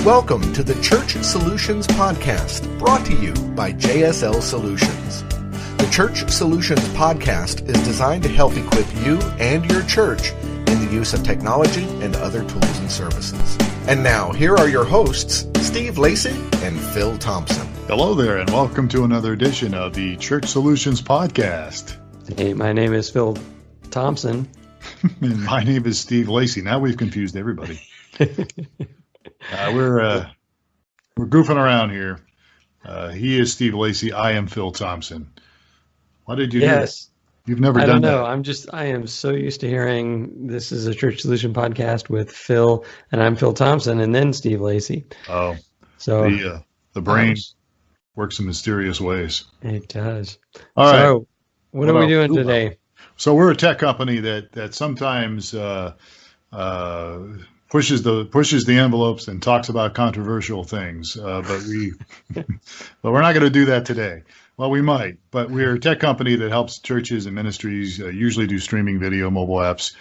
Welcome to the Church Solutions Podcast, brought to you by JSL Solutions. The Church Solutions Podcast is designed to help equip you and your church in the use of technology and other tools and services. And now, here are your hosts, Steve Lacey and Phil Thompson. Hello there, and welcome to another edition of the Church Solutions Podcast. Hey, my name is Phil Thompson. And my name is Steve Lacey. Now we've confused everybody. We're goofing around here. He is Steve Lacey. I am Phil Thompson. Why did you do that? You've never done that. I don't know. I am so used to hearing this is a Church Solution Podcast with Phil, and I'm Phil Thompson, and then Steve Lacey. Oh, so the brain works in mysterious ways. It does. All right. So what are we doing today? So we're a tech company that sometimes pushes the envelopes and talks about controversial things, but we're not going to do that today. Well, we might, but we're a tech company that helps churches and ministries usually do streaming video, mobile apps,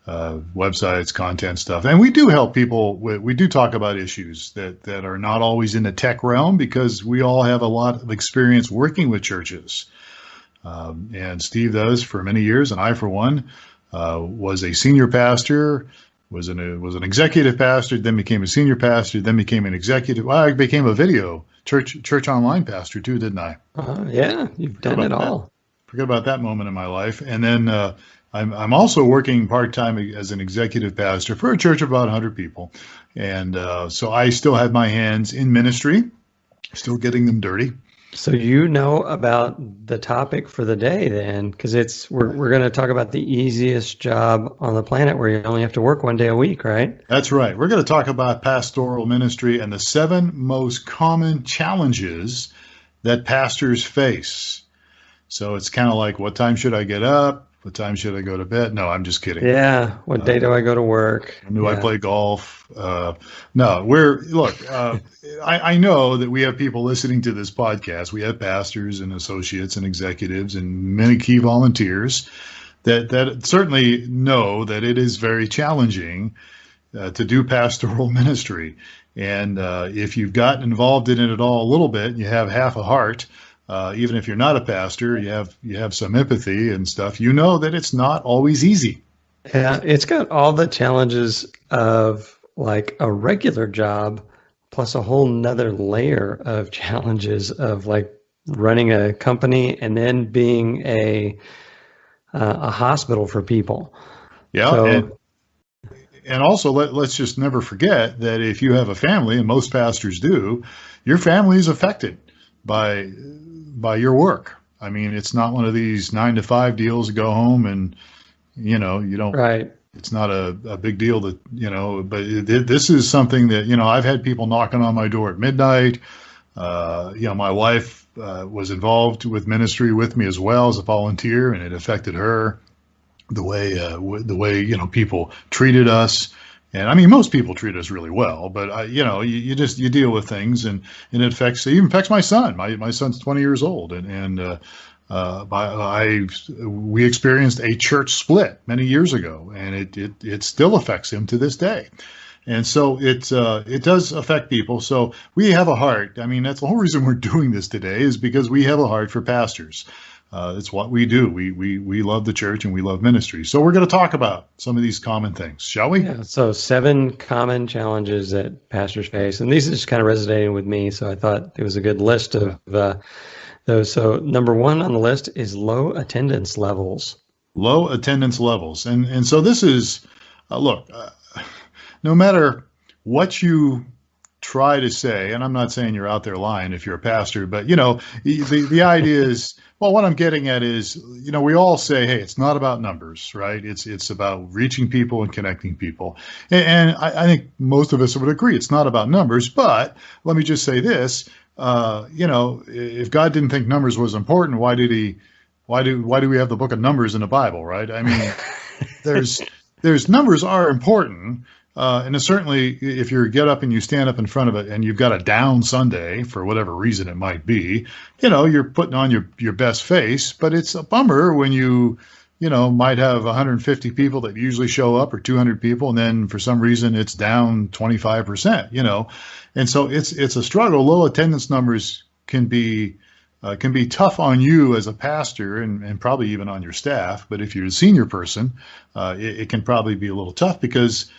websites, content stuff, and we do help people. We do talk about issues that are not always in the tech realm because we all have a lot of experience working with churches. And Steve does for many years, and I, for one, was a senior pastor, was an executive pastor, then became a senior pastor, then became an executive. Well, I became a video church online pastor too, didn't I? Yeah, you've done it all. Forget about that moment in my life. And then I'm also working part-time as an executive pastor for a church of about 100 people. And so I still have my hands in ministry, still getting them dirty. So you know about the topic for the day then, because we're going to talk about the easiest job on the planet where you only have to work one day a week, right? That's right. We're going to talk about pastoral ministry and the 7 most common challenges that pastors face. So it's kind of like, what time should I get up? What time should I go to bed? No, I'm just kidding. Yeah. What day do I go to work? I play golf? No, I know that we have people listening to this podcast. We have pastors and associates and executives and many key volunteers that certainly know that it is very challenging to do pastoral ministry. And if you've gotten involved in it at all a little bit, you have half a heart. Even if you're not a pastor, you have some empathy and stuff. You know that it's not always easy. Yeah, it's got all the challenges of like a regular job, plus a whole nother layer of challenges of like running a company and then being a hospital for people. Yeah, so, and also let's just never forget that if you have a family, and most pastors do, your family is affected by your work. I mean, it's not one of these 9-to-5 deals, go home and, you don't, right. It's not a big deal that, but this is something that, I've had people knocking on my door at midnight. My wife was involved with ministry with me as well as a volunteer, and it affected her the way, people treated us. And I mean, most people treat us really well, but you deal with things, and it even affects my son. My son's 20 years old, and we experienced a church split many years ago, and it still affects him to this day. And so it does affect people. So we have a heart. I mean, that's the whole reason we're doing this today, is because we have a heart for pastors. It's what we do. We love the church and we love ministry. So we're going to talk about some of these common things, shall we? Yeah, so 7 common challenges that pastors face. And these are just kind of resonating with me. So I thought it was a good list of those. So number 1 on the list is low attendance levels. Low attendance levels. And so this is, no matter what you try to say, and I'm not saying you're out there lying if you're a pastor, but, the idea is, well, what I'm getting at is, we all say, hey, it's not about numbers, right? It's about reaching people and connecting people. And I think most of us would agree it's not about numbers, but let me just say this, if God didn't think numbers was important, why do we have the book of Numbers in the Bible, right? I mean, there's numbers are important. And certainly, if you get up and you stand up in front of it and you've got a down Sunday, for whatever reason it might be, you're putting on your best face. But it's a bummer when you might have 150 people that usually show up or 200 people, and then for some reason it's down 25%, and so it's a struggle. Low attendance numbers can be tough on you as a pastor and probably even on your staff. But if you're a senior person, it can probably be a little tough because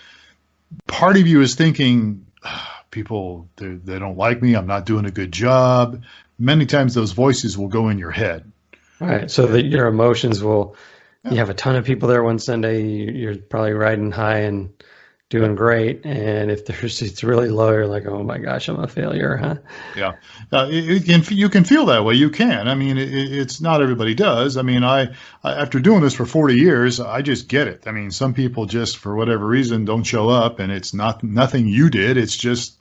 part of you is thinking, people, they don't like me. I'm not doing a good job. Many times those voices will go in your head. Right. So that your emotions will, you have a ton of people there one Sunday, you're probably riding high and doing great. And if it's really low, you're like, oh my gosh, I'm a failure, huh? Yeah. You can feel that way. You can. I mean, it's not everybody does. I mean, I after doing this for 40 years, I just get it. I mean, some people just, for whatever reason, don't show up, and it's nothing you did. It's just,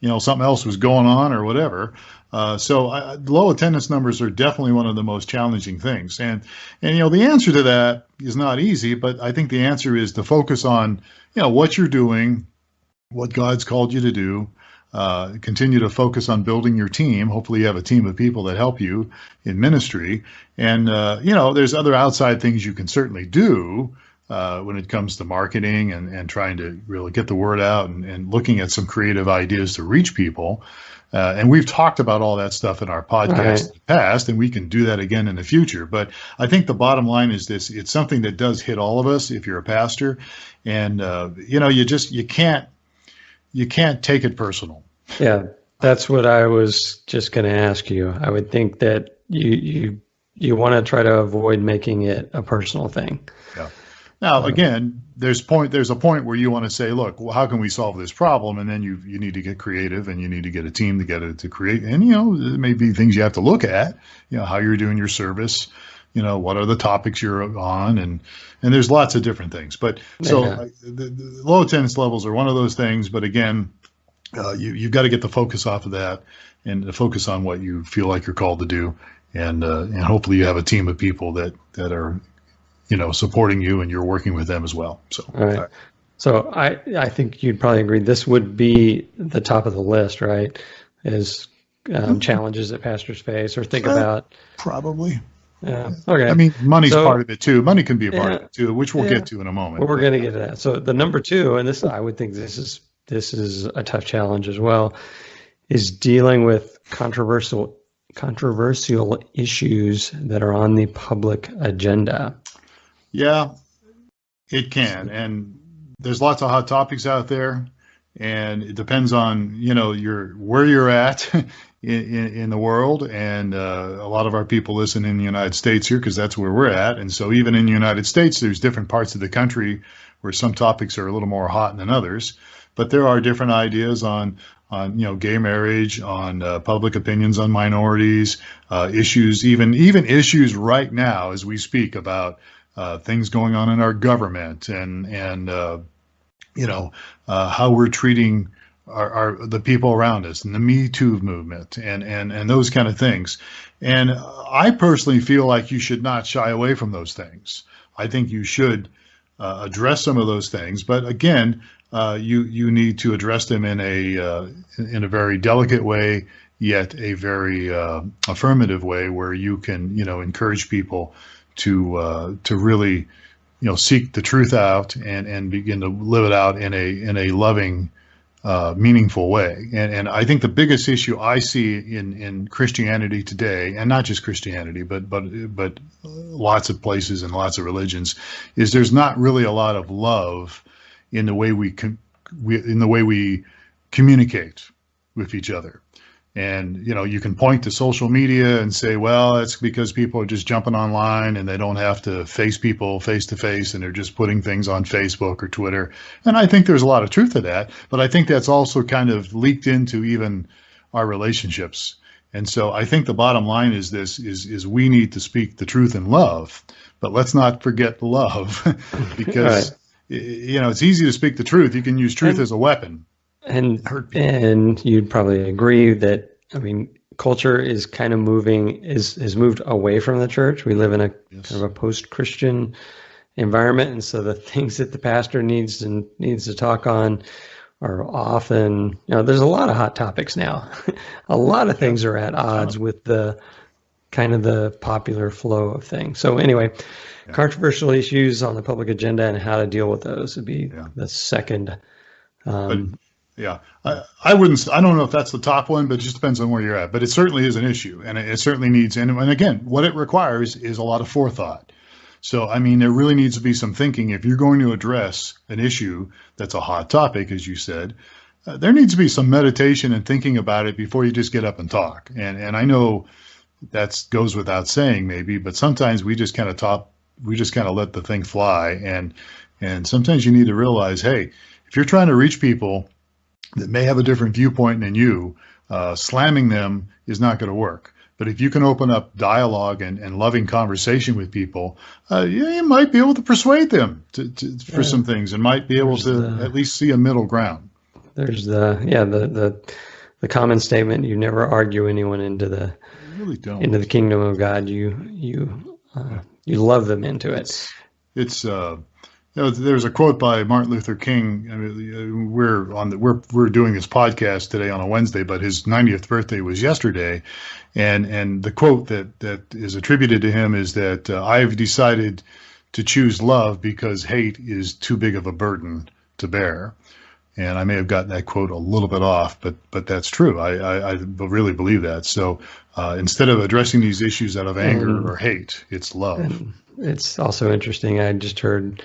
something else was going on or whatever. So low attendance numbers are definitely one of the most challenging things. And the answer to that is not easy, but I think the answer is to focus on, what you're doing, what God's called you to do. Continue to focus on building your team. Hopefully you have a team of people that help you in ministry. And, there's other outside things you can certainly do when it comes to marketing and trying to really get the word out and looking at some creative ideas to reach people. And we've talked about all that stuff in our podcast in the past, and we can do that again in the future. But I think the bottom line is this: it's something that does hit all of us if you're a pastor, and you can't take it personal. Yeah, that's what I was just going to ask you. I would think that you want to try to avoid making it a personal thing. Yeah. Now, again, there's a point where you want to say, look, well, how can we solve this problem? And then you need to get creative, and you need to get a team together to create. And, there may be things you have to look at, how you're doing your service, what are the topics you're on, and there's lots of different things. But so the low attendance levels are one of those things. But again, you've got to get the focus off of that and to focus on what you feel like you're called to do. And hopefully you have a team of people that are supporting you, and you're working with them as well. So, all right. So I think you'd probably agree this would be the top of the list, right? Is challenges that pastors face or think about. Probably. Yeah. Okay. I mean, money's part of it too. Money can be a part of it too, which we'll get to in a moment. Well, we're going to get to that. So the number two, and I would think this is a tough challenge as well, is dealing with controversial issues that are on the public agenda. Yeah, it can. And there's lots of hot topics out there, and it depends on, where you're at in the world. And a lot of our people listen in the United States here because that's where we're at. And so even in the United States, there's different parts of the country where some topics are a little more hot than others. But there are different ideas on gay marriage, on public opinions on minorities, issues, even issues right now as we speak about things going on in our government and how we're treating the people around us, and the Me Too movement and those kind of things. And I personally feel like you should not shy away from those things. I think you should address some of those things, but again, you need to address them in a very delicate way, yet a very affirmative way, where you can encourage people to really seek the truth out and begin to live it out in a loving, meaningful way. And I think the biggest issue I see in Christianity today, and not just Christianity, but lots of places and lots of religions, is there's not really a lot of love in the way we communicate with each other. And you can point to social media and say, well, it's because people are just jumping online and they don't have to face people face to face, and they're just putting things on Facebook or Twitter. And I think there's a lot of truth to that, but I think that's also kind of leaked into even our relationships. And so I think the bottom line is this: is we need to speak the truth in love, but let's not forget love, because right. It's easy to speak the truth. You can use truth as a weapon. And you'd probably agree that, culture is kind of has moved away from the church. We live in a kind of a post-Christian environment. And so the things that the pastor needs to talk on are often, there's a lot of hot topics now. A lot of things are at odds with the kind of the popular flow of things. So anyway, controversial issues on the public agenda and how to deal with those would be the second. I wouldn't. I don't know if that's the top one, but it just depends on where you're at. But it certainly is an issue, and it certainly needs. And again, what it requires is a lot of forethought. So, I mean, there really needs to be some thinking. If you're going to address an issue that's a hot topic, as you said, there needs to be some meditation and thinking about it before you just get up and talk. And I know that goes without saying, maybe, but sometimes we just kind of let the thing fly. And sometimes you need to realize, hey, if you're trying to reach people that may have a different viewpoint than you, slamming them is not going to work. But if you can open up dialogue and loving conversation with people, you might be able to persuade them for some things, and might be able to at least see a middle ground. There's the common statement: you never argue anyone into the kingdom of God. You love them into it. It's there's a quote by Martin Luther King. I mean, we're doing this podcast today on a Wednesday, but his 90th birthday was yesterday, and the quote that is attributed to him is that I've decided to choose love because hate is too big of a burden to bear. And I may have gotten that quote a little bit off, but that's true. I really believe that. So instead of addressing these issues out of anger or hate, it's love. And it's also interesting. I just heard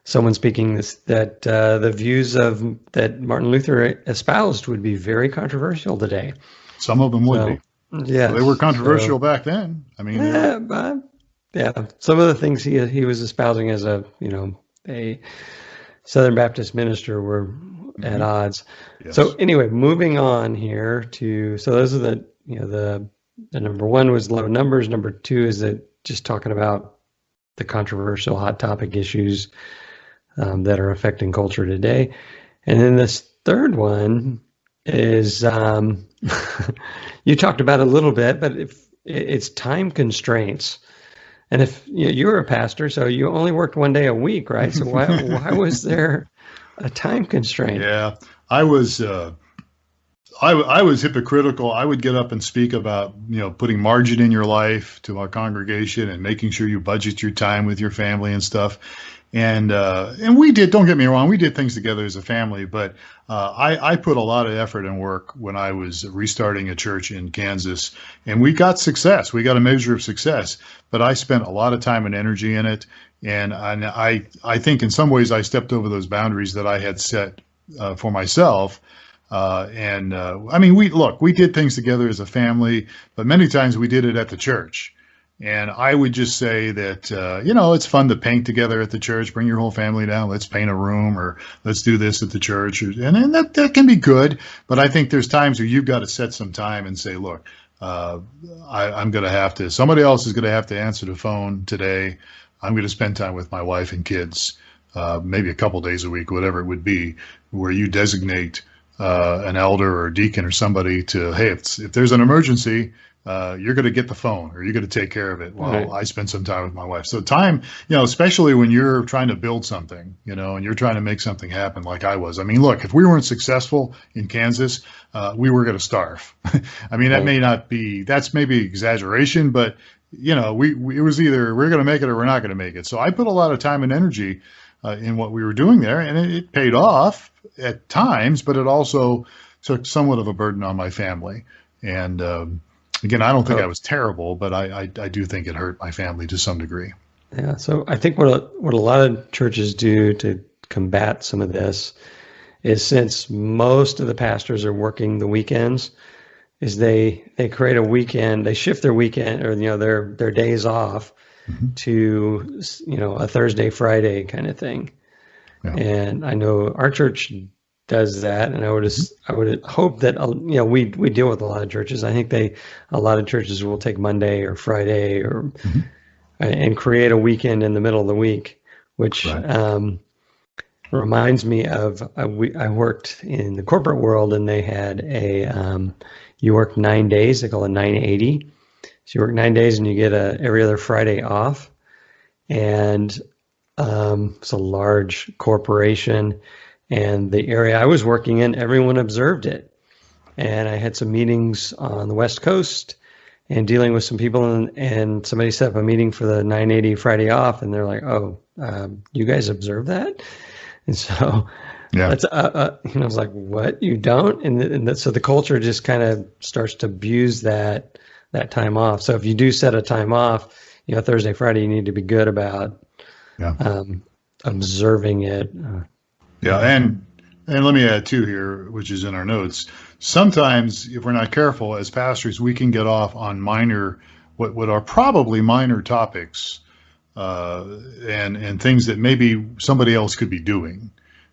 someone speaking that the views that Martin Luther espoused would be very controversial today. Some of them would be. Yeah, so they were controversial back then. I mean, some of the things he was espousing as a Southern Baptist minister were at odds. Yes. So anyway, moving on here so those are the number one was low numbers. Number two is that just talking about the controversial hot topic issues that are affecting culture today. And then this third is you talked about it a little bit, but it's time constraints. And if you were a pastor, so you only worked one day a week, right? So why was there a time constraint? Yeah, I was I was hypocritical. I would get up and speak about putting margin in your life to our congregation and making sure you budget your time with your family and stuff. And we did, don't get me wrong, we did things together as a family, but I put a lot of effort and work when I was restarting a church in Kansas, and we got success. We got a measure of success, but I spent a lot of time and energy in it. And I think in some ways I stepped over those boundaries that I had set for myself. I mean, we did things together as a family, but many times we did it at the church. And I would just say that, it's fun to paint together at the church. Bring your whole family down. Let's paint a room, or let's do this at the church. And that can be good. But I think there's times where you've got to set some time and say, look, I'm going to have to, somebody else is going to have to answer the phone today. I'm going to spend time with my wife and kids, maybe a couple days a week, whatever it would be, where you designate an elder or a deacon or somebody to, hey, if there's an emergency, you're going to get the phone, or you're going to take care of it while I spend some time with my wife. So time, especially when you're trying to build something, and you're trying to make something happen like I was. I mean, look, if we weren't successful in Kansas, we were going to starve. I mean, that's maybe exaggeration, but it was either we're going to make it or we're not going to make it. So I put a lot of time and energy in what we were doing there, and it paid off at times, but it also took somewhat of a burden on my family. And again, I don't think I was terrible, but I do think it hurt my family to some degree. Yeah. So I think what a lot of churches do to combat some of this is, since most of the pastors are working the weekends, is they create a weekend, they shift their weekend, or their days off to a Thursday, Friday kind of thing. Yeah. And I know our church does that, and I would hope that we deal with a lot of churches. I think a lot of churches will take Monday or Friday or and create a weekend in the middle of the week, which reminds me of I worked in the corporate world, and they had you work 9 days. They call it 980. So you work 9 days and you get every other Friday off. And it's a large corporation. And the area I was working in, everyone observed it. And I had some meetings on the West Coast, and dealing with some people, and somebody set up a meeting for the 980 Friday off, and they're like, "Oh, you guys observe that?" And so Yeah. that's I was like, "What? You don't?" So the culture just kind of starts to abuse that time off. So if you do set a time off, Thursday, Friday, you need to be good about observing it. Yeah, and let me add too here, which is in our notes. Sometimes, if we're not careful as pastors, we can get off on what are probably minor topics, and things that maybe somebody else could be doing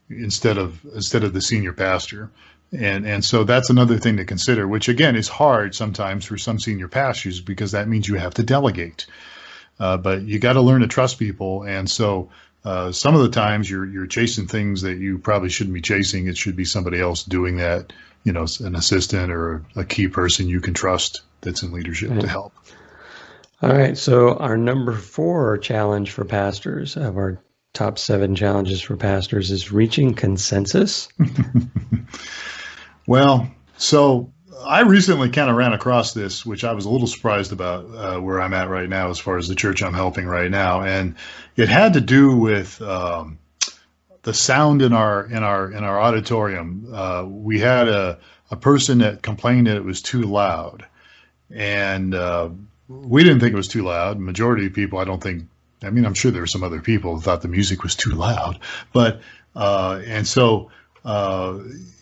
instead of the senior pastor. And so that's another thing to consider, which again is hard sometimes for some senior pastors because that means you have to delegate. But you got to learn to trust people, and so. Some of the times you're chasing things that you probably shouldn't be chasing. It should be somebody else doing that, an assistant or a key person you can trust that's in leadership to help. All right. So our number 4 challenge for pastors of our top 7 challenges for pastors is reaching consensus. Well, so I recently kind of ran across this, which I was a little surprised about where I'm at right now as far as the church I'm helping right now. And it had to do with the sound in our auditorium. We had a person that complained that it was too loud. And we didn't think it was too loud. Majority of people, I'm sure there were some other people who thought the music was too loud. But,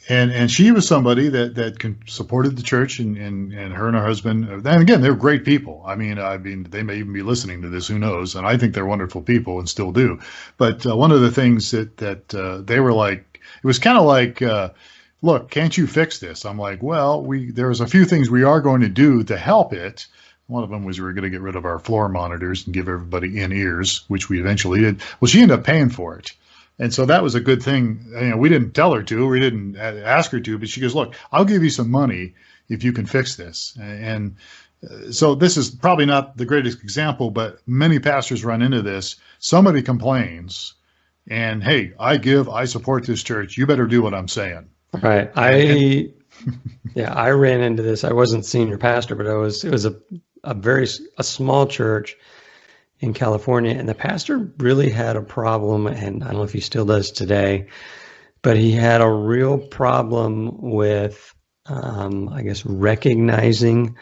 and she was somebody that supported the church, and her and her husband. And again, they're great people. I mean, they may even be listening to this. Who knows? And I think they're wonderful people, and still do. But one of the things that they were like, it was kind of like, look, can't you fix this? I'm like, well, there's a few things we are going to do to help it. One of them was we were going to get rid of our floor monitors and give everybody in-ears, which we eventually did. Well, she ended up paying for it. And so that was a good thing. We didn't tell her to, we didn't ask her to, but she goes, look, I'll give you some money if you can fix this. And so this is probably not the greatest example, but many pastors run into this. Somebody complains and, hey, I support this church. You better do what I'm saying. Right. I ran into this. I wasn't senior pastor, but it was a small church in California, and the pastor really had a problem, and I don't know if he still does today, but he had a real problem with, recognizing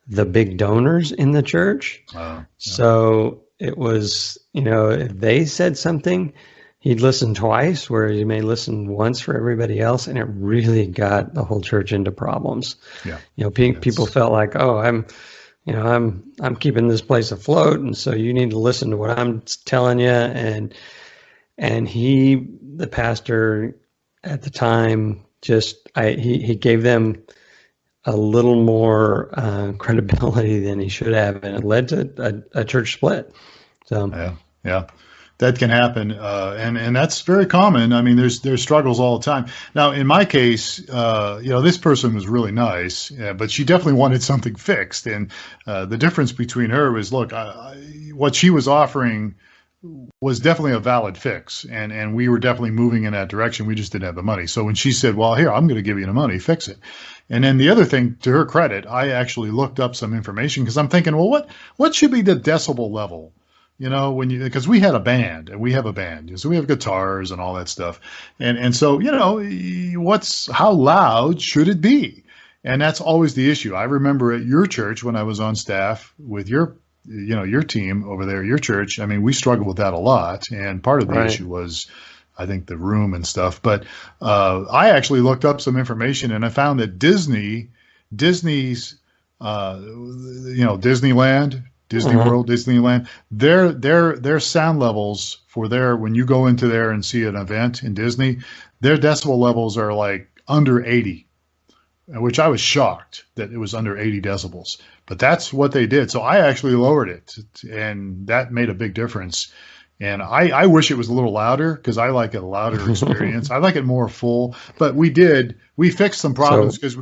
the big donors in the church. Yeah. So it was, if they said something, he'd listen twice, where he may listen once for everybody else, and it really got the whole church into problems. Yeah. People felt like, oh, I'm keeping this place afloat, and so you need to listen to what I'm telling you. And the pastor at the time, he gave them a little more credibility than he should have, and it led to a church split. So yeah. That can happen, and that's very common. I mean, there's struggles all the time. Now, in my case, this person was really nice, but she definitely wanted something fixed. And the difference between her was, look, what she was offering was definitely a valid fix, and we were definitely moving in that direction. We just didn't have the money. So when she said, well, here, I'm going to give you the money, fix it. And then the other thing, to her credit, I actually looked up some information because I'm thinking, well, what should be the decibel level? Because we had a band, and we have a band, so we have guitars and all that stuff. And so, how loud should it be? And that's always the issue. I remember at your church when I was on staff with your team over there, your church, I mean, we struggled with that a lot. And part of the issue was, I think, the room and stuff. But I actually looked up some information, and I found that Disney's, Disneyland, Disney World, Disneyland, their sound levels when you go into there and see an event in Disney, their decibel levels are like under 80, which I was shocked that it was under 80 decibels. But that's what they did. So I actually lowered it, and that made a big difference. And I wish it was a little louder, because I like a louder experience. I like it more full. But we fixed some problems because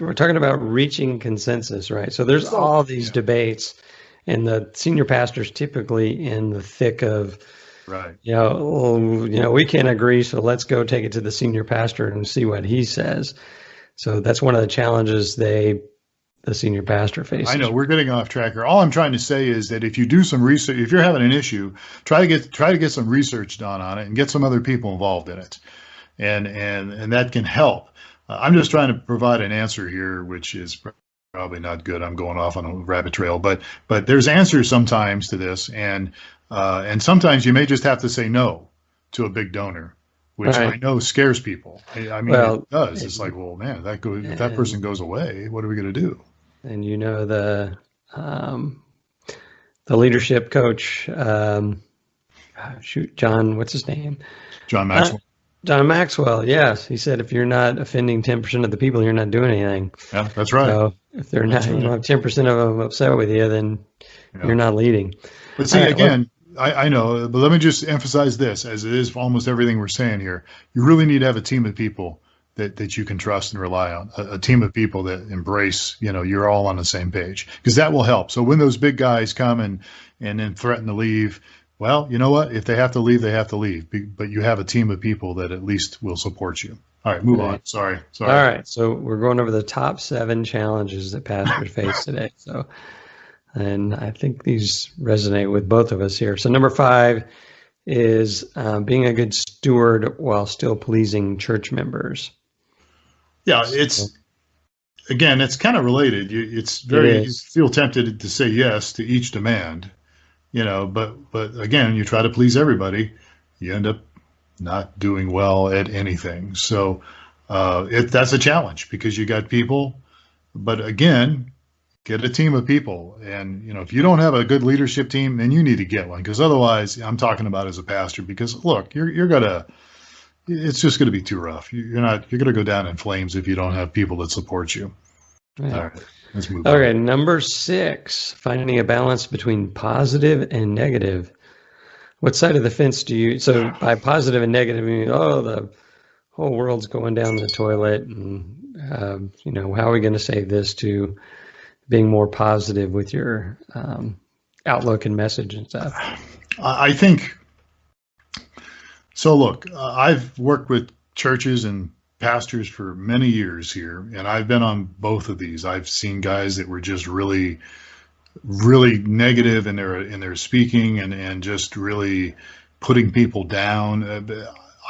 we're talking about reaching consensus, right? So there's all these debates, and the senior pastor's typically in the thick of, right? We can't agree, so let's go take it to the senior pastor and see what he says. So that's one of the challenges they the senior pastor faces. I know we're getting off track here. All I'm trying to say is that if you do some research, if you're having an issue, try to get some research done on it and get some other people involved in it, and that can help. I'm just trying to provide an answer here, which is probably not good. I'm going off on a rabbit trail, but there's answers sometimes to this, and sometimes you may just have to say no to a big donor, which I know scares people. I mean, it does. It's like, well, man, if that person goes away, what are we going to do? And the leadership coach, John, what's his name? John Maxwell. John Maxwell, yes. He said, if you're not offending 10% of the people, you're not doing anything. Yeah, that's right. So if they're not, you don't have 10% of them upset with you, then you're not leading. But see, again, I know, but let me just emphasize this, as it is for almost everything we're saying here. You really need to have a team of people that you can trust and rely on, a team of people that embrace, you're all on the same page, because that will help. So when those big guys come and then threaten to leave, well, you know what? If they have to leave, they have to leave. But you have a team of people that at least will support you. All right, move on. Sorry. All right, so we're going over the top 7 challenges that pastors face today. And I think these resonate with both of us here. So number 5 is being a good steward while still pleasing church members. Yeah, it's kind of related. You feel tempted to say yes to each demand, but again, you try to please everybody, you end up not doing well at anything. So that's a challenge, because you got people, but again, get a team of people. And, if you don't have a good leadership team, then you need to get one, because otherwise, I'm talking about as a pastor, because look, it's just going to be too rough. You're going to go down in flames if you don't have people that support you. Right. All right, let's move on. Okay, number 6, finding a balance between positive and negative. What side of the fence do you, so by positive and negative, you mean, the whole world's going down the toilet, and, how are we going to say this, to being more positive with your outlook and message and stuff? I think, so look, I've worked with churches and pastors for many years here, and I've been on both of these. I've seen guys that were just really, really negative in their speaking and just really putting people down.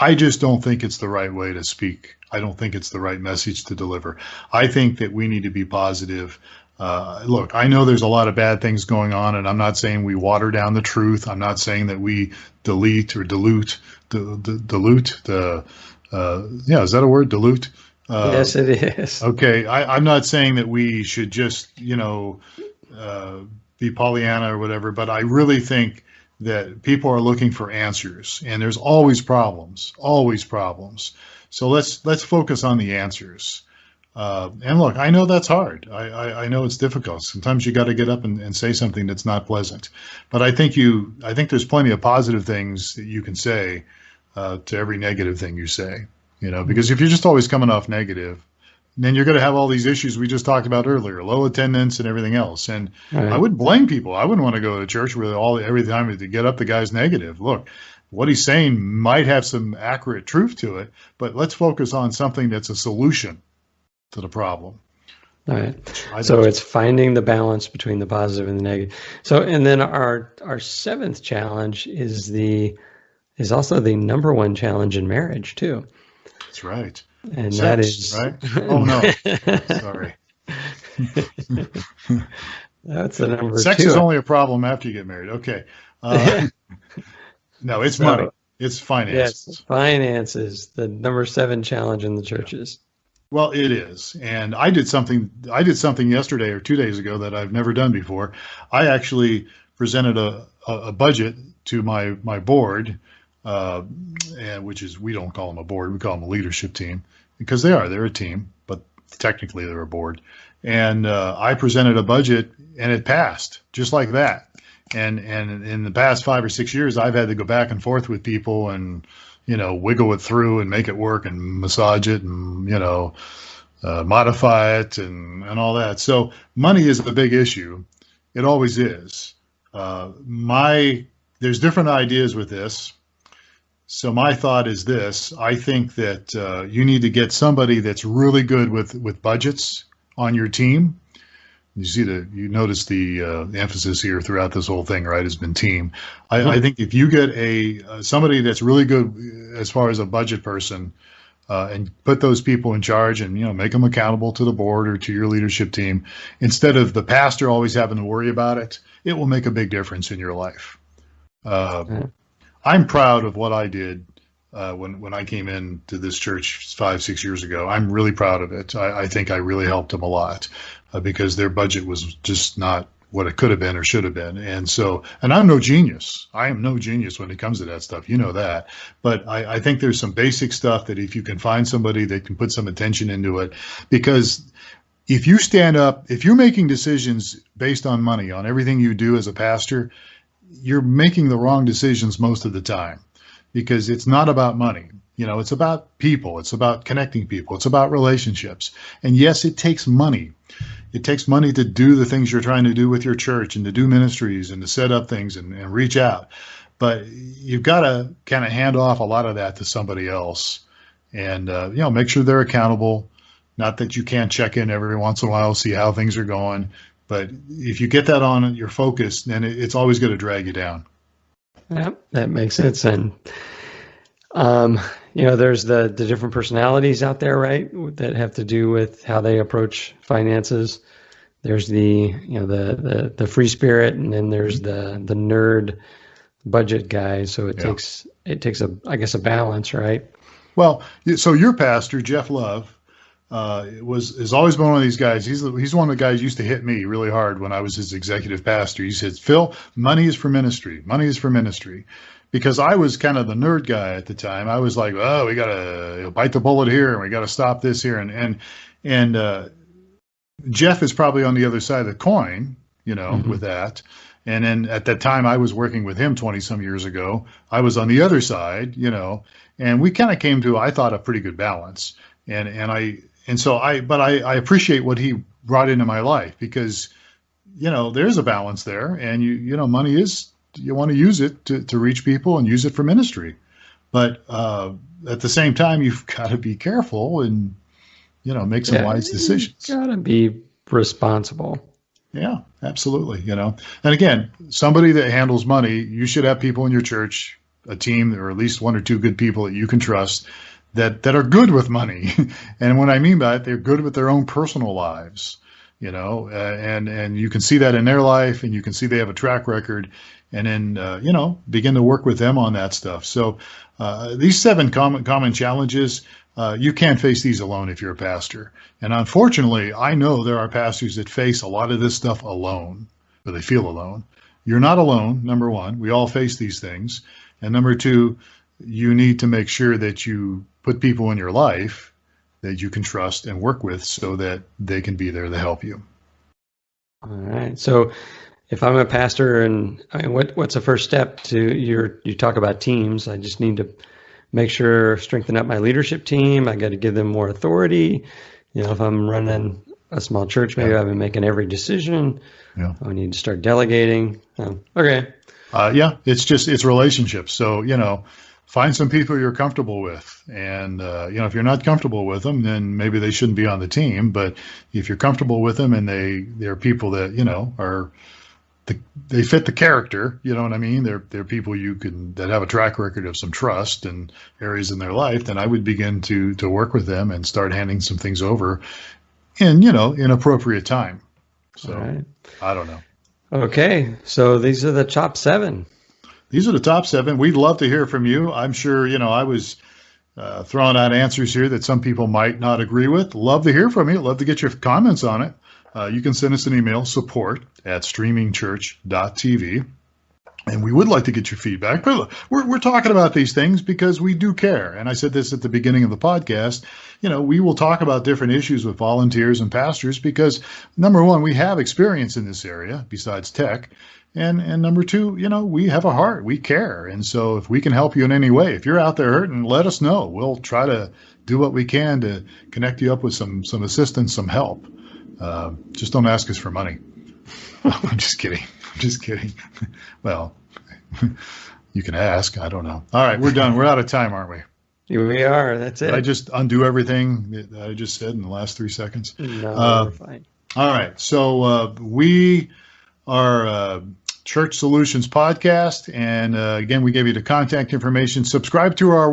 I just don't think it's the right way to speak. I don't think it's the right message to deliver. I think that we need to be positive. Look, I know there's a lot of bad things going on, and I'm not saying we water down the truth. I'm not saying that we dilute the, is that a word? Dilute? Yes, it is. Okay. I'm not saying that we should just, be Pollyanna or whatever, but I really think that people are looking for answers, and there's always problems. So let's focus on the answers. And look, I know that's hard. I know it's difficult. Sometimes you got to get up and say something that's not pleasant. But I think there's plenty of positive things that you can say to every negative thing you say. Because if you're just always coming off negative, then you're going to have all these issues we just talked about earlier, low attendance and everything else. And I wouldn't blame people. I wouldn't want to go to church where every time to get up, the guy's negative. Look, what he's saying might have some accurate truth to it, but let's focus on something that's a solution to the problem. All right. So it's finding the balance between the positive and the negative. So, and then our 7th challenge is also the number 1 challenge in marriage too. That's right. And Sex, that is right. Oh no, sorry. That's the number 2. Sex is only a problem after you get married. Okay. No, it's money. It's finances. Yes, finances. The number 7 challenge in the churches. Well, it is. And I did something yesterday or 2 days ago that I've never done before. I actually presented a budget to my board, and which is, we don't call them a board, we call them a leadership team, because they're a team, but technically they're a board. And I presented a budget, and it passed just like that. And in the past 5 or 6 years, I've had to go back and forth with people and wiggle it through and make it work and massage it and, modify it and all that. So money is the big issue. It always is. There's different ideas with this. So my thought is this: I think that you need to get somebody that's really good with budgets on your team, You notice the emphasis here throughout this whole thing, right? Has been team. I think if you get somebody that's really good as far as a budget person, and put those people in charge, and make them accountable to the board or to your leadership team, instead of the pastor always having to worry about it, it will make a big difference in your life. I'm proud of what I did when I came into this church 5-6 years ago. I'm really proud of it. I think I really helped them a lot because their budget was just not what it could have been or should have been. And I'm no genius. I am no genius when it comes to that stuff. You know that. But I think there's some basic stuff that if you can find somebody that can put some attention into it, because if you stand up, if you're making decisions based on money, on everything you do as a pastor, you're making the wrong decisions most of the time, because it's not about money. It's about people. It's about connecting people. It's about relationships. And yes, it takes money. It takes money to do the things you're trying to do with your church and to do ministries and to set up things and reach out. But you've got to kind of hand off a lot of that to somebody else and, make sure they're accountable. Not that you can't check in every once in a while, see how things are going. But if you get that on your focus, then it's always going to drag you down. Yeah, that makes sense. And, there's the different personalities out there, right, that have to do with how they approach finances. There's the free spirit, and then there's the nerd budget guy. So it takes a balance, right? Well, so your pastor, Jeff Love, has always been one of these guys. He's one of the guys who used to hit me really hard when I was his executive pastor. He said, "Phil, money is for ministry. Money is for ministry." Because I was kind of the nerd guy at the time. I was like, "Oh, we got to bite the bullet here, and we got to stop this here." And Jeff is probably on the other side of the coin, with that. And then at that time, I was working with him 20 some years ago. I was on the other side, and we kind of came to, I thought, a pretty good balance. So I appreciate what he brought into my life, because, there's a balance there, and money is, you want to use it to reach people and use it for ministry. But at the same time, you've got to be careful and, make some wise decisions. Got to be responsible. Yeah, absolutely. And again, somebody that handles money, you should have people in your church, a team, or at least one or two good people that you can trust that are good with money. And what I mean by it, they're good with their own personal lives, and you can see that in their life, and you can see they have a track record, and then, begin to work with them on that stuff. So these 7 common challenges, you can't face these alone if you're a pastor. And unfortunately, I know there are pastors that face a lot of this stuff alone, or they feel alone. You're not alone, number one. We all face these things. And number two, you need to make sure that you put people in your life that you can trust and work with so that they can be there to help you. All right. So if I'm a pastor, and what's the first step to you talk about teams? I just need to make sure, strengthen up my leadership team. I got to give them more authority. If I'm running a small church, maybe I've been making every decision. Yeah. I need to start delegating. Okay. It's relationships. So, find some people you're comfortable with. And, if you're not comfortable with them, then maybe they shouldn't be on the team. But if you're comfortable with them and they're people that, they fit the character, you know what I mean? They're people that have a track record of some trust and areas in their life, then I would begin to work with them and start handing some things over in appropriate time. So right. I don't know. Okay. So these are the top 7. These are the top 7. We'd love to hear from you. I'm sure, I was throwing out answers here that some people might not agree with. Love to hear from you. Love to get your comments on it. You can send us an email, support@streamingchurch.tv. And we would like to get your feedback. But we're talking about these things because we do care. And I said this at the beginning of the podcast. We will talk about different issues with volunteers and pastors because, number one, we have experience in this area besides tech. And number two, we have a heart. We care. And so if we can help you in any way, if you're out there hurting, let us know. We'll try to do what we can to connect you up with some assistance, some help. Just don't ask us for money. I'm just kidding. Well, you can ask. I don't know. All right, we're done. We're out of time, aren't we? We are. That's it. Did I just undo everything that I just said in the last 3 seconds? No, we're fine. All right. So we are Church Solutions Podcast. And again, we gave you the contact information. Subscribe to our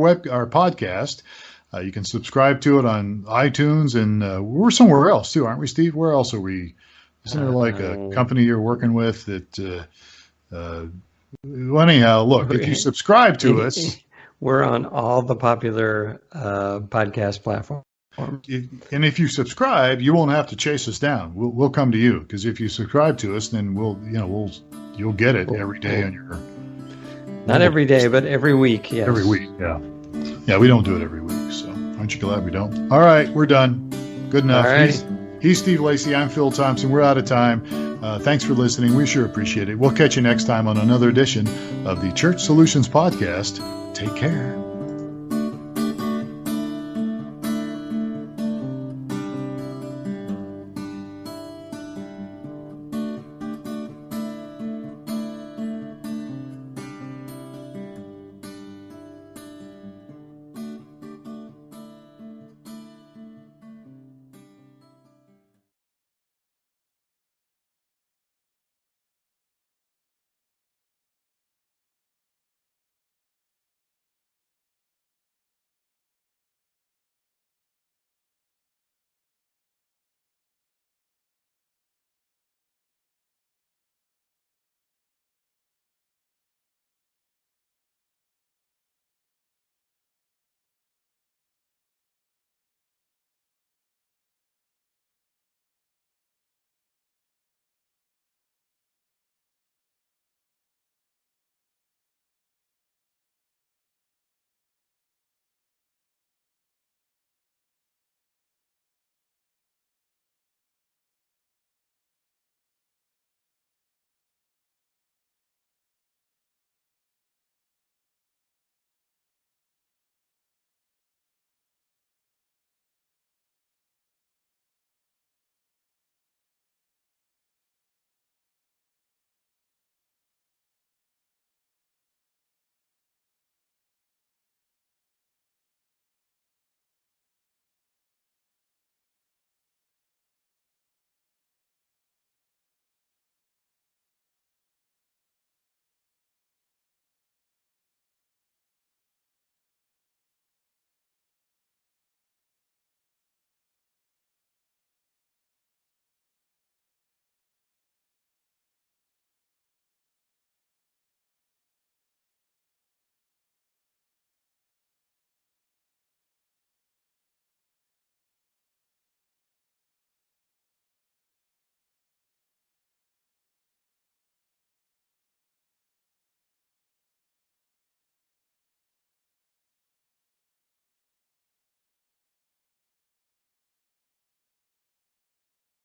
podcast. You can subscribe to it on iTunes, and we're somewhere else too, aren't we, Steve? Where else are we? Isn't there like a company you're working with that? Well, anyhow, look, if you subscribe to us, we're on all the popular podcast platforms. And if you subscribe, you won't have to chase us down. We'll come to you, because if you subscribe to us, then you'll get it every day on your. Not every day, but every week. Yes. Every week, yeah. Yeah, we don't do it every week, so aren't you glad we don't? All right, we're done. Good enough. He's Steve Lacey. I'm Phil Thompson. We're out of time. Thanks for listening. We sure appreciate it. We'll catch you next time on another edition of the Church Solutions Podcast. Take care.